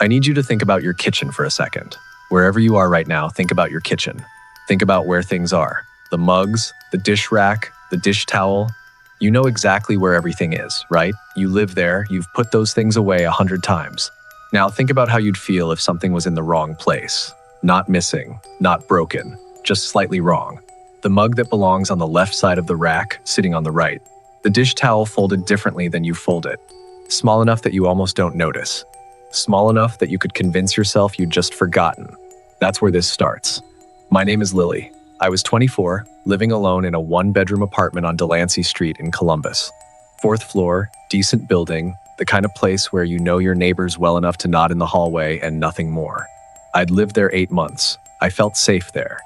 I need you to think about your kitchen for a second. Wherever you are right now, think about your kitchen. Think about where things are. The mugs, the dish rack, the dish towel. You know exactly where everything is, right? You live there, you've put those things away 100 times. Now think about how you'd feel if something was in the wrong place. Not missing, not broken, just slightly wrong. The mug that belongs on the left side of the rack, sitting on the right. The dish towel folded differently than you fold it. Small enough that you almost don't notice. Small enough that you could convince yourself you'd just forgotten. That's where this starts. My name is Lily. I was 24, living alone in a one-bedroom apartment on Delancey Street in Columbus. 4th floor, decent building, the kind of place where you know your neighbors well enough to nod in the hallway and nothing more. I'd lived there 8 months. I felt safe there.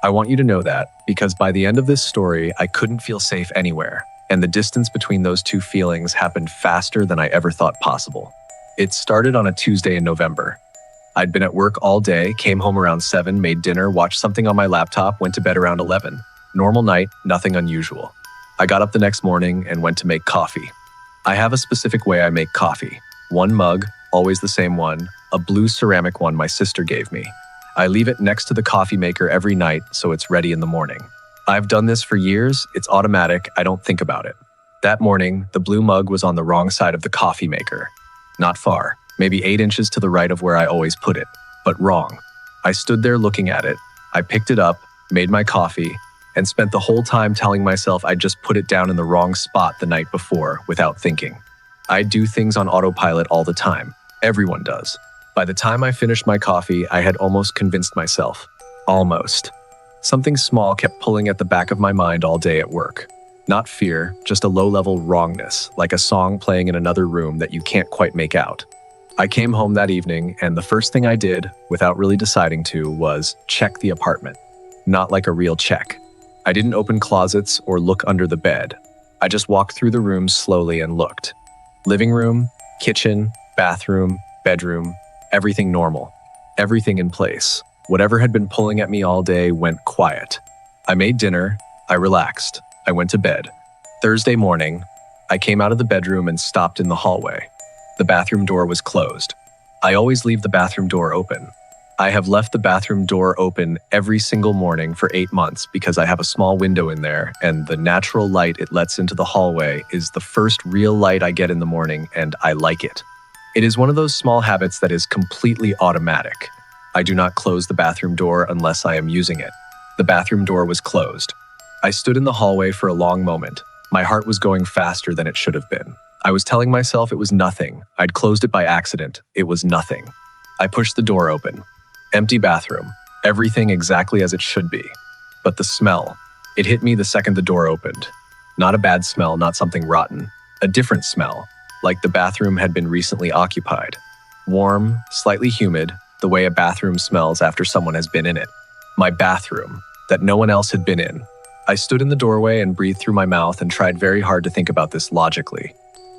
I want you to know that, because by the end of this story, I couldn't feel safe anywhere, and the distance between those two feelings happened faster than I ever thought possible. It started on a Tuesday in November. I'd been at work all day, came home around 7, made dinner, watched something on my laptop, went to bed around 11. Normal night, nothing unusual. I got up the next morning and went to make coffee. I have a specific way I make coffee. 1 mug, always the same one, a blue ceramic one my sister gave me. I leave it next to the coffee maker every night so it's ready in the morning. I've done this for years, it's automatic, I don't think about it. That morning, the blue mug was on the wrong side of the coffee maker. Not far, maybe 8 inches to the right of where I always put it, but wrong. I stood there looking at it, I picked it up, made my coffee, and spent the whole time telling myself I'd just put it down in the wrong spot the night before without thinking. I do things on autopilot all the time. Everyone does. By the time I finished my coffee, I had almost convinced myself. Almost. Something small kept pulling at the back of my mind all day at work. Not fear, just a low-level wrongness, like a song playing in another room that you can't quite make out. I came home that evening, and the first thing I did, without really deciding to, was check the apartment. Not like a real check. I didn't open closets or look under the bed. I just walked through the rooms slowly and looked. Living room, kitchen, bathroom, bedroom, everything normal. Everything in place. Whatever had been pulling at me all day went quiet. I made dinner. I relaxed. I went to bed. Thursday morning, I came out of the bedroom and stopped in the hallway. The bathroom door was closed. I always leave the bathroom door open. I have left the bathroom door open every single morning for 8 months because I have a small window in there, and the natural light it lets into the hallway is the first real light I get in the morning, and I like it. It is one of those small habits that is completely automatic. I do not close the bathroom door unless I am using it. The bathroom door was closed. I stood in the hallway for a long moment. My heart was going faster than it should have been. I was telling myself it was nothing. I'd closed it by accident. It was nothing. I pushed the door open. Empty bathroom. Everything exactly as it should be. But the smell. It hit me the second the door opened. Not a bad smell, not something rotten. A different smell. Like the bathroom had been recently occupied. Warm, slightly humid, the way a bathroom smells after someone has been in it. My bathroom, that no one else had been in. I stood in the doorway and breathed through my mouth and tried very hard to think about this logically.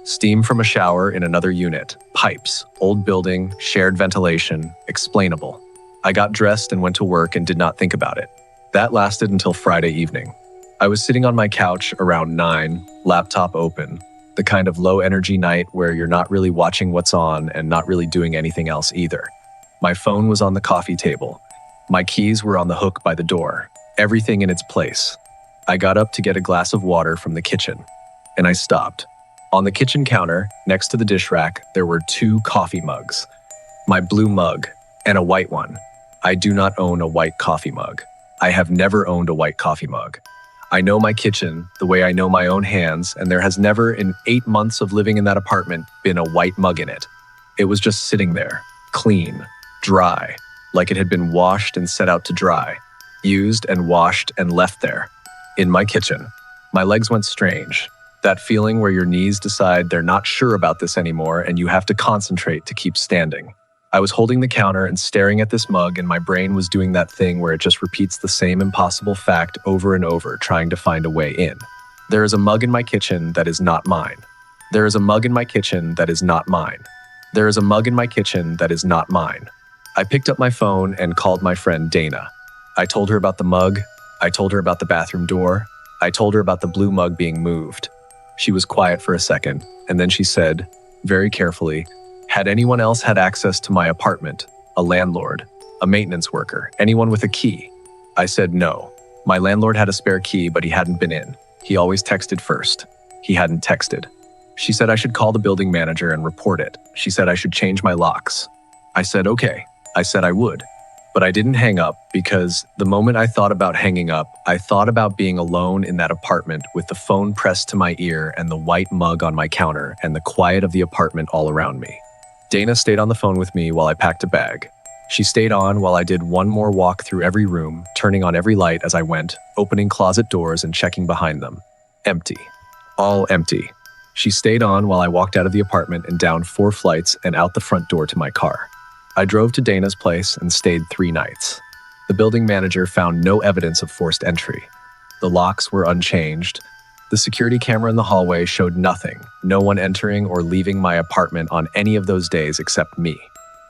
Steam from a shower in another unit, pipes, old building, shared ventilation, explainable. I got dressed and went to work and did not think about it. That lasted until Friday evening. I was sitting on my couch around 9, laptop open, the kind of low-energy night where you're not really watching what's on and not really doing anything else either. My phone was on the coffee table. My keys were on the hook by the door. Everything in its place. I got up to get a glass of water from the kitchen, and I stopped. On the kitchen counter, next to the dish rack, there were 2 coffee mugs. My blue mug, and a white one. I do not own a white coffee mug. I have never owned a white coffee mug. I know my kitchen the way I know my own hands, and there has never, in 8 months of living in that apartment, been a white mug in it. It was just sitting there, clean, dry, like it had been washed and set out to dry, used and washed and left there, in my kitchen. My legs went strange. That feeling where your knees decide they're not sure about this anymore and you have to concentrate to keep standing. I was holding the counter and staring at this mug, and my brain was doing that thing where it just repeats the same impossible fact over and over, trying to find a way in. There is a mug in my kitchen that is not mine. There is a mug in my kitchen that is not mine. There is a mug in my kitchen that is not mine. I picked up my phone and called my friend Dana. I told her about the mug. I told her about the bathroom door. I told her about the blue mug being moved. She was quiet for a second, and then she said, very carefully, Had anyone else had access to my apartment? A landlord? A maintenance worker? Anyone with a key? I said no. My landlord had a spare key, but he hadn't been in. He always texted first. He hadn't texted. She said I should call the building manager and report it. She said I should change my locks. I said okay. I said I would. But I didn't hang up because the moment I thought about hanging up, I thought about being alone in that apartment with the phone pressed to my ear and the white mug on my counter and the quiet of the apartment all around me. Dana stayed on the phone with me while I packed a bag. She stayed on while I did one more walk through every room, turning on every light as I went, opening closet doors and checking behind them. Empty. All empty. She stayed on while I walked out of the apartment and down 4 flights and out the front door to my car. I drove to Dana's place and stayed 3 nights. The building manager found no evidence of forced entry. The locks were unchanged. The security camera in the hallway showed nothing, no one entering or leaving my apartment on any of those days except me.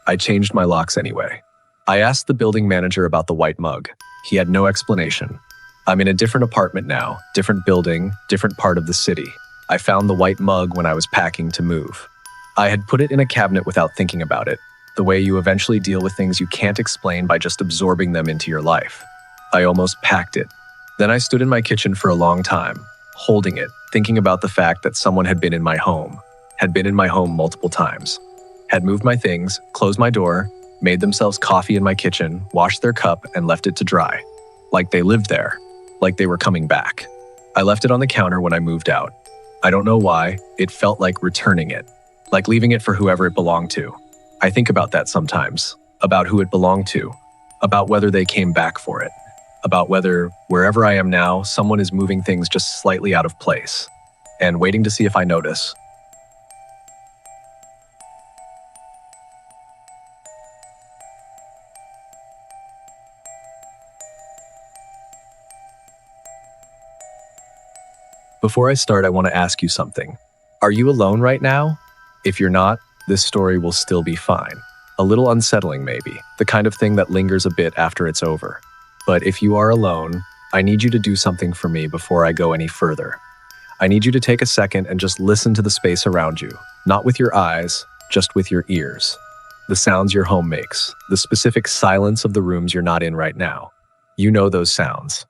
I changed my locks anyway. I asked the building manager about the white mug. He had no explanation. I'm in a different apartment now, different building, different part of the city. I found the white mug when I was packing to move. I had put it in a cabinet without thinking about it, the way you eventually deal with things you can't explain by just absorbing them into your life. I almost packed it. Then I stood in my kitchen for a long time, holding it, thinking about the fact that someone had been in my home multiple times, had moved my things, closed my door, made themselves coffee in my kitchen, washed their cup, and left it to dry. Like they lived there, like they were coming back. I left it on the counter when I moved out. I don't know why, it felt like returning it, like leaving it for whoever it belonged to. I think about that sometimes, about who it belonged to, about whether they came back for it, about whether, wherever I am now, someone is moving things just slightly out of place, and waiting to see if I notice. Before I start, I want to ask you something. Are you alone right now? If you're not, this story will still be fine. A little unsettling maybe, the kind of thing that lingers a bit after it's over. But if you are alone, I need you to do something for me before I go any further. I need you to take a second and just listen to the space around you, not with your eyes, just with your ears. The sounds your home makes, the specific silence of the rooms you're not in right now. You know those sounds.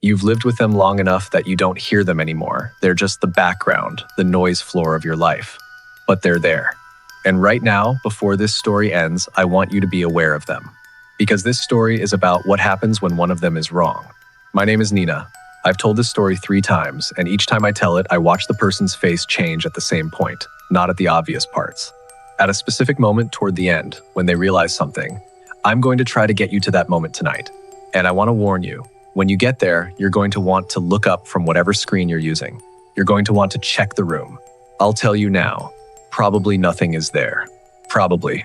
You've lived with them long enough that you don't hear them anymore. They're just the background, the noise floor of your life. But they're there. And right now, before this story ends, I want you to be aware of them. Because this story is about what happens when one of them is wrong. My name is Nina. I've told this story 3 times, and each time I tell it, I watch the person's face change at the same point, not at the obvious parts. At a specific moment toward the end, when they realize something, I'm going to try to get you to that moment tonight. And I want to warn you, when you get there, you're going to want to look up from whatever screen you're using. You're going to want to check the room. I'll tell you now, probably nothing is there. Probably.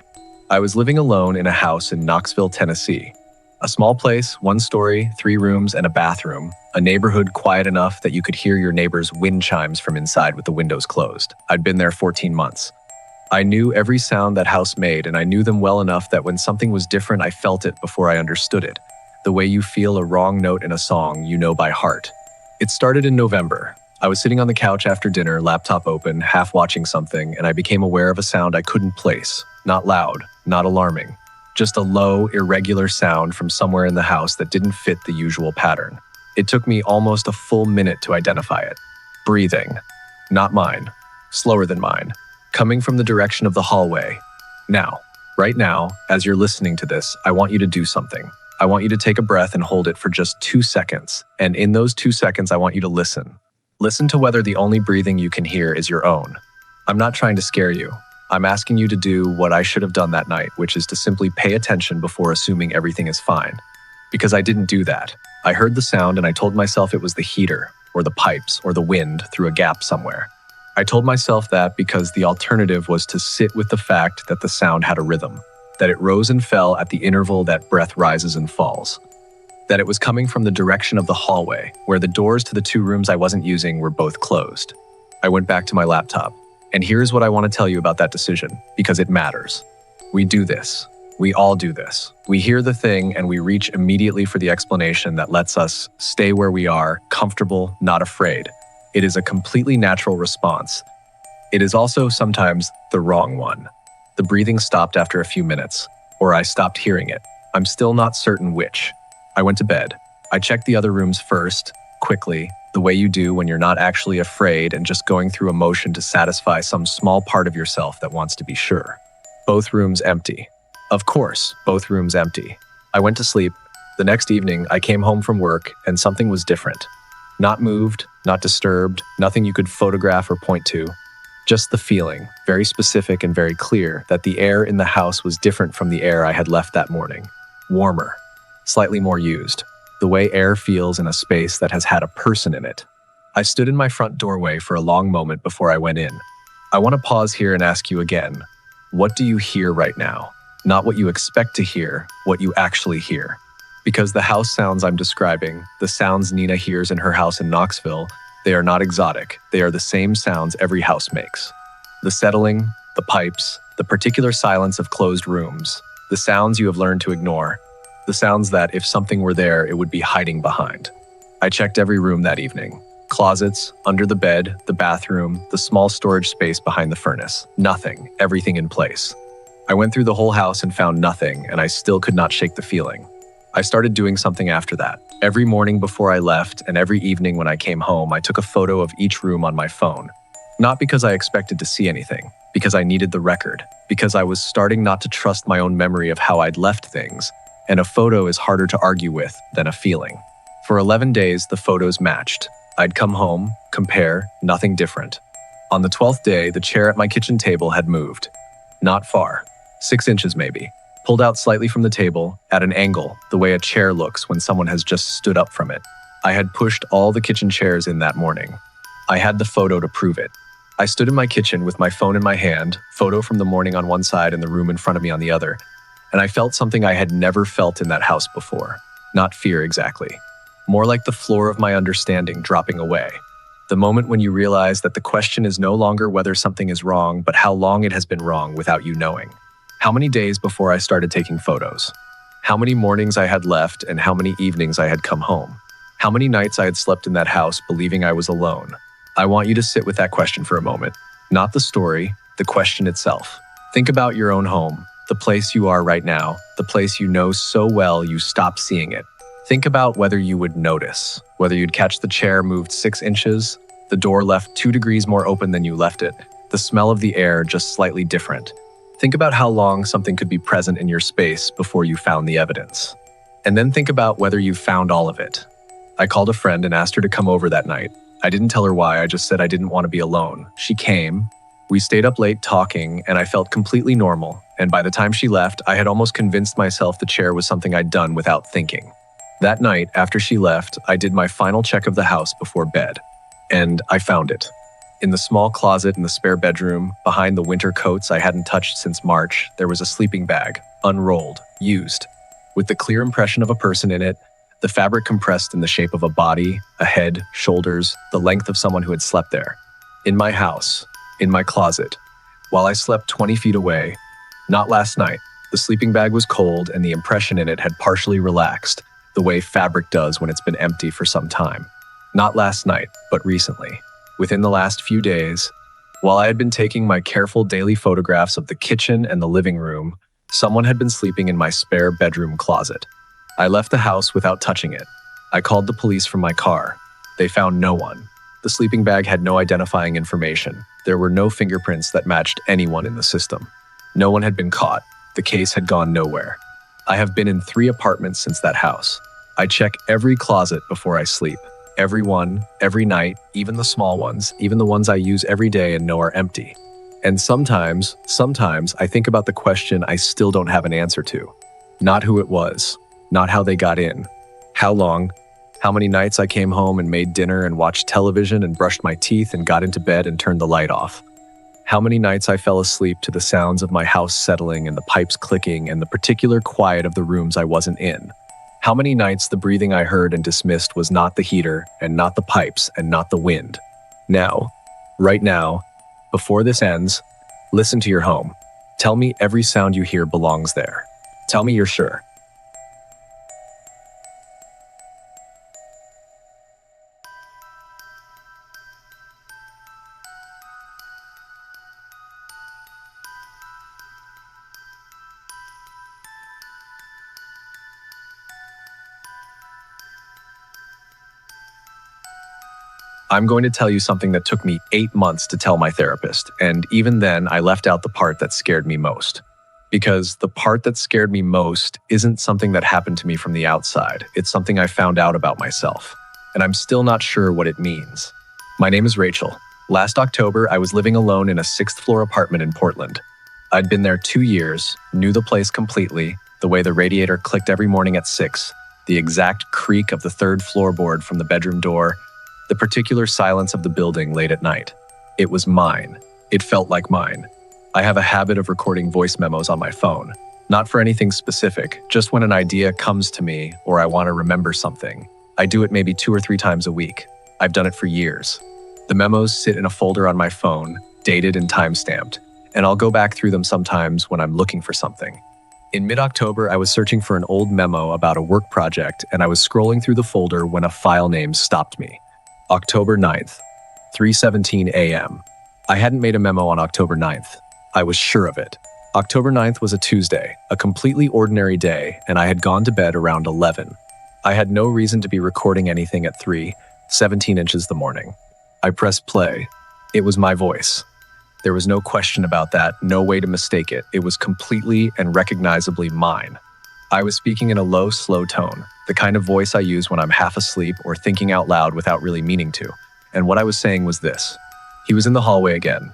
I was living alone in a house in Knoxville, Tennessee. A small place, 1 story, 3 rooms, and a bathroom. A neighborhood quiet enough that you could hear your neighbor's wind chimes from inside with the windows closed. I'd been there 14 months. I knew every sound that house made, and I knew them well enough that when something was different, I felt it before I understood it. The way you feel a wrong note in a song you know by heart. It started in November. I was sitting on the couch after dinner, laptop open, half watching something, and I became aware of a sound I couldn't place. Not loud, not alarming. Just a low, irregular sound from somewhere in the house that didn't fit the usual pattern. It took me almost a full minute to identify it. Breathing. Not mine. Slower than mine. Coming from the direction of the hallway. Now, right now, as you're listening to this, I want you to do something. I want you to take a breath and hold it for just 2 seconds. And in those 2 seconds, I want you to listen. Listen to whether the only breathing you can hear is your own. I'm not trying to scare you. I'm asking you to do what I should have done that night, which is to simply pay attention before assuming everything is fine. Because I didn't do that. I heard the sound and I told myself it was the heater, or the pipes, or the wind through a gap somewhere. I told myself that because the alternative was to sit with the fact that the sound had a rhythm, that it rose and fell at the interval that breath rises and falls, that it was coming from the direction of the hallway, where the doors to the 2 rooms I wasn't using were both closed. I went back to my laptop. And here's what I want to tell you about that decision, because it matters. We do this. We all do this. We hear the thing and we reach immediately for the explanation that lets us stay where we are, comfortable, not afraid. It is a completely natural response. It is also sometimes the wrong one. The breathing stopped after a few minutes, or I stopped hearing it. I'm still not certain which. I went to bed. I checked the other rooms first, quickly, the way you do when you're not actually afraid and just going through a motion to satisfy some small part of yourself that wants to be sure. Both rooms empty. Of course, both rooms empty. I went to sleep. The next evening, I came home from work and something was different. Not moved, not disturbed, nothing you could photograph or point to. Just the feeling, very specific and very clear, that the air in the house was different from the air I had left that morning. Warmer, slightly more used. The way air feels in a space that has had a person in it. I stood in my front doorway for a long moment before I went in. I want to pause here and ask you again, what do you hear right now? Not what you expect to hear, what you actually hear. Because the house sounds I'm describing, the sounds Nina hears in her house in Knoxville, they are not exotic. They are the same sounds every house makes. The settling, the pipes, the particular silence of closed rooms, the sounds you have learned to ignore, the sounds that, if something were there, it would be hiding behind. I checked every room that evening. Closets, under the bed, the bathroom, the small storage space behind the furnace. Nothing, everything in place. I went through the whole house and found nothing, and I still could not shake the feeling. I started doing something after that. Every morning before I left and every evening when I came home, I took a photo of each room on my phone. Not because I expected to see anything, because I needed the record, because I was starting not to trust my own memory of how I'd left things, and a photo is harder to argue with than a feeling. For 11 days, the photos matched. I'd come home, compare, nothing different. On the 12th day, the chair at my kitchen table had moved. Not far, 6 inches maybe. Pulled out slightly from the table, at an angle, the way a chair looks when someone has just stood up from it. I had pushed all the kitchen chairs in that morning. I had the photo to prove it. I stood in my kitchen with my phone in my hand, photo from the morning on one side and the room in front of me on the other, and I felt something I had never felt in that house before. Not fear exactly. More like the floor of my understanding dropping away. The moment when you realize that the question is no longer whether something is wrong, but how long it has been wrong without you knowing. How many days before I started taking photos? How many mornings I had left and how many evenings I had come home? How many nights I had slept in that house believing I was alone? I want you to sit with that question for a moment. Not the story, the question itself. Think about your own home, the place you are right now, the place you know so well you stop seeing it. Think about whether you would notice, whether you'd catch the chair moved 6 inches, the door left 2 degrees more open than you left it, the smell of the air just slightly different. Think about how long something could be present in your space before you found the evidence. And then think about whether you found all of it. I called a friend and asked her to come over that night. I didn't tell her why, I just said I didn't want to be alone. She came. We stayed up late talking, and I felt completely normal. And by the time she left, I had almost convinced myself the chair was something I'd done without thinking. That night, after she left, I did my final check of the house before bed. And I found it. In the small closet in the spare bedroom, behind the winter coats I hadn't touched since March, there was a sleeping bag, unrolled, used, with the clear impression of a person in it, the fabric compressed in the shape of a body, a head, shoulders, the length of someone who had slept there. In my house, in my closet, while I slept 20 feet away. Not last night. The sleeping bag was cold and the impression in it had partially relaxed, the way fabric does when it's been empty for some time. Not last night, but recently. Within the last few days, while I had been taking my careful daily photographs of the kitchen and the living room, someone had been sleeping in my spare bedroom closet. I left the house without touching it. I called the police from my car. They found no one. The sleeping bag had no identifying information. There were no fingerprints that matched anyone in the system. No one had been caught. The case had gone nowhere. I have been in 3 apartments since that house. I check every closet before I sleep. Every one, every night, even the small ones, even the ones I use every day and know are empty. And sometimes I think about the question I still don't have an answer to. Not who it was, not how they got in, how long, how many nights I came home and made dinner and watched television and brushed my teeth and got into bed and turned the light off. How many nights I fell asleep to the sounds of my house settling and the pipes clicking and the particular quiet of the rooms I wasn't in. How many nights the breathing I heard and dismissed was not the heater and not the pipes and not the wind. Now, right now, before this ends, listen to your home. Tell me every sound you hear belongs there. Tell me you're sure. I'm going to tell you something that took me 8 months to tell my therapist, and even then I left out the part that scared me most. Because the part that scared me most isn't something that happened to me from the outside, it's something I found out about myself. And I'm still not sure what it means. My name is Rachel. Last October, I was living alone in a 6th-floor apartment in Portland. I'd been there 2 years, knew the place completely, the way the radiator clicked every morning at 6, the exact creak of the 3rd floorboard from the bedroom door, the particular silence of the building late at night. It was mine. It felt like mine. I have a habit of recording voice memos on my phone. Not for anything specific, just when an idea comes to me or I want to remember something. I do it maybe 2 or 3 times a week. I've done it for years. The memos sit in a folder on my phone, dated and time-stamped, and I'll go back through them sometimes when I'm looking for something. In mid-October, I was searching for an old memo about a work project, and I was scrolling through the folder when a file name stopped me. October 9th, 3:17 a.m. I hadn't made a memo on October 9th. I was sure of it. October 9th was a Tuesday, a completely ordinary day, and I had gone to bed around 11. I had no reason to be recording anything at 3:17 inches the morning. I pressed play. It was my voice. There was no question about that, no way to mistake it. It was completely and recognizably mine. I was speaking in a low, slow tone, the kind of voice I use when I'm half asleep or thinking out loud without really meaning to. And what I was saying was this. He was in the hallway again.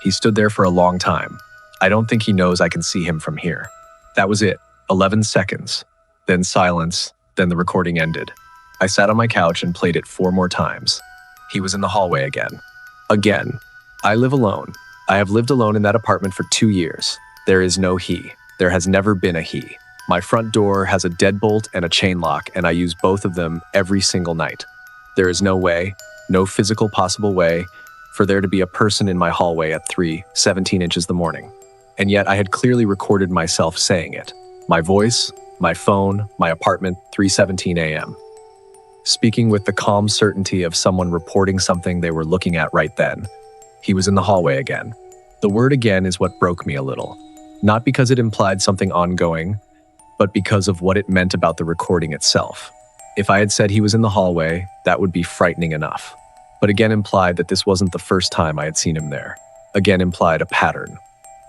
He stood there for a long time. I don't think he knows I can see him from here. That was it. 11 seconds. Then silence. Then the recording ended. I sat on my couch and played it 4 more times. He was in the hallway again. Again. I live alone. I have lived alone in that apartment for 2 years. There is no he. There has never been a he. My front door has a deadbolt and a chain lock, and I use both of them every single night. There is no way, no physical possible way, for there to be a person in my hallway at 3:17 inches the morning. And yet I had clearly recorded myself saying it. My voice, my phone, my apartment, 3:17 a.m. Speaking with the calm certainty of someone reporting something they were looking at right then. He was in the hallway again. The word again is what broke me a little. Not because it implied something ongoing, but because of what it meant about the recording itself. If I had said he was in the hallway, that would be frightening enough. But again implied that this wasn't the first time I had seen him there. Again implied a pattern.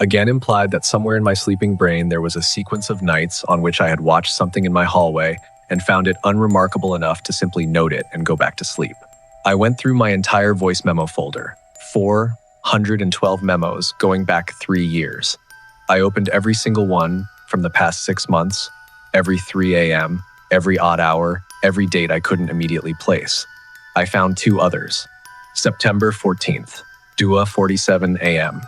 Again implied that somewhere in my sleeping brain there was a sequence of nights on which I had watched something in my hallway and found it unremarkable enough to simply note it and go back to sleep. I went through my entire voice memo folder, 412 memos going back 3 years. I opened every single one from the past 6 months, every 3 a.m., every odd hour, every date I couldn't immediately place. I found 2 others. September 14th, 2:47 a.m.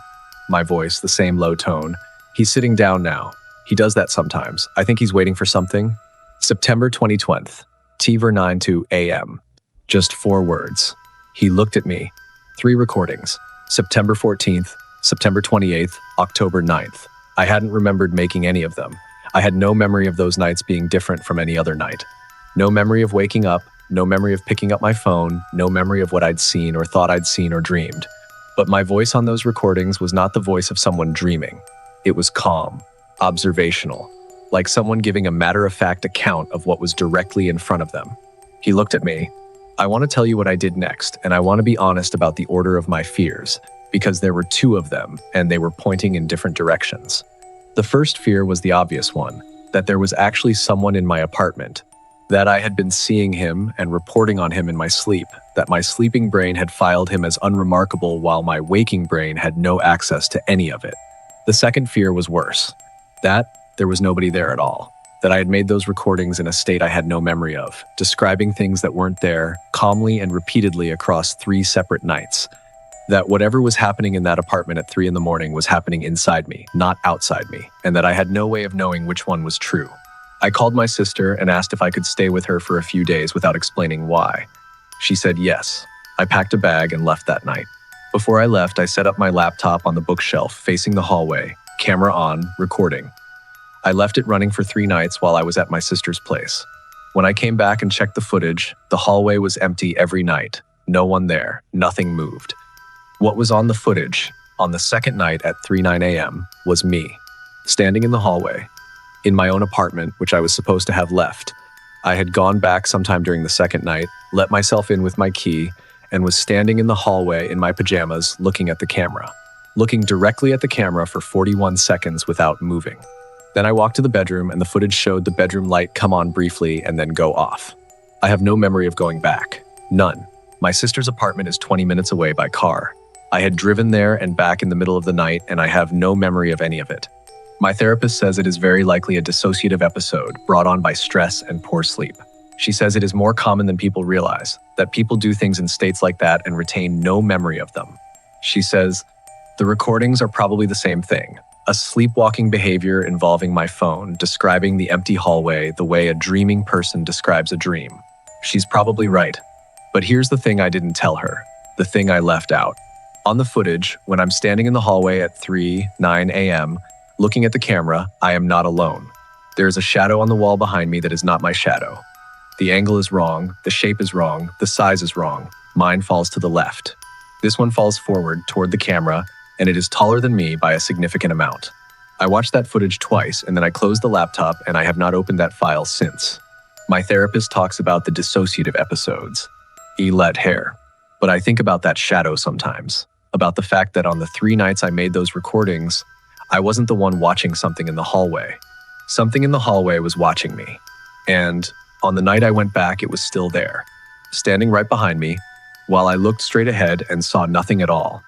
My voice, the same low tone. He's sitting down now. He does that sometimes. I think he's waiting for something. September 20th, 9:02 a.m. Just 4 words. He looked at me. 3 recordings. September 14th, September 28th, October 9th. I hadn't remembered making any of them. I had no memory of those nights being different from any other night. No memory of waking up, no memory of picking up my phone, no memory of what I'd seen or thought I'd seen or dreamed. But my voice on those recordings was not the voice of someone dreaming. It was calm, observational, like someone giving a matter-of-fact account of what was directly in front of them. He looked at me. I want to tell you what I did next, and I want to be honest about the order of my fears, because there were 2 of them, and they were pointing in different directions. The first fear was the obvious one, that there was actually someone in my apartment, that I had been seeing him and reporting on him in my sleep, that my sleeping brain had filed him as unremarkable while my waking brain had no access to any of it. The second fear was worse, that there was nobody there at all, that I had made those recordings in a state I had no memory of, describing things that weren't there, calmly and repeatedly across 3 separate nights, that whatever was happening in that apartment at 3 in the morning was happening inside me, not outside me, and that I had no way of knowing which one was true. I called my sister and asked if I could stay with her for a few days without explaining why. She said yes. I packed a bag and left that night. Before I left, I set up my laptop on the bookshelf facing the hallway, camera on, recording. I left it running for 3 nights while I was at my sister's place. When I came back and checked the footage, the hallway was empty every night. No one there, nothing moved. What was on the footage, on the second night at 3:09 a.m., was me, standing in the hallway, in my own apartment, which I was supposed to have left. I had gone back sometime during the second night, let myself in with my key, and was standing in the hallway in my pajamas looking at the camera. Looking directly at the camera for 41 seconds without moving. Then I walked to the bedroom and the footage showed the bedroom light come on briefly and then go off. I have no memory of going back. None. My sister's apartment is 20 minutes away by car. I had driven there and back in the middle of the night and I have no memory of any of it. My therapist says it is very likely a dissociative episode brought on by stress and poor sleep. She says it is more common than people realize, that people do things in states like that and retain no memory of them. She says, the recordings are probably the same thing. A sleepwalking behavior involving my phone, describing the empty hallway the way a dreaming person describes a dream. She's probably right. But here's the thing I didn't tell her, the thing I left out. On the footage, when I'm standing in the hallway at 3:09 a.m., looking at the camera, I am not alone. There is a shadow on the wall behind me that is not my shadow. The angle is wrong, the shape is wrong, the size is wrong. Mine falls to the left. This one falls forward toward the camera, and it is taller than me by a significant amount. I watched that footage twice, and then I closed the laptop, and I have not opened that file since. My therapist talks about the dissociative episodes. Let hair. But I think about that shadow sometimes, about the fact that on the 3 nights I made those recordings, I wasn't the one watching something in the hallway. Something in the hallway was watching me. And on the night I went back, it was still there, standing right behind me, while I looked straight ahead and saw nothing at all.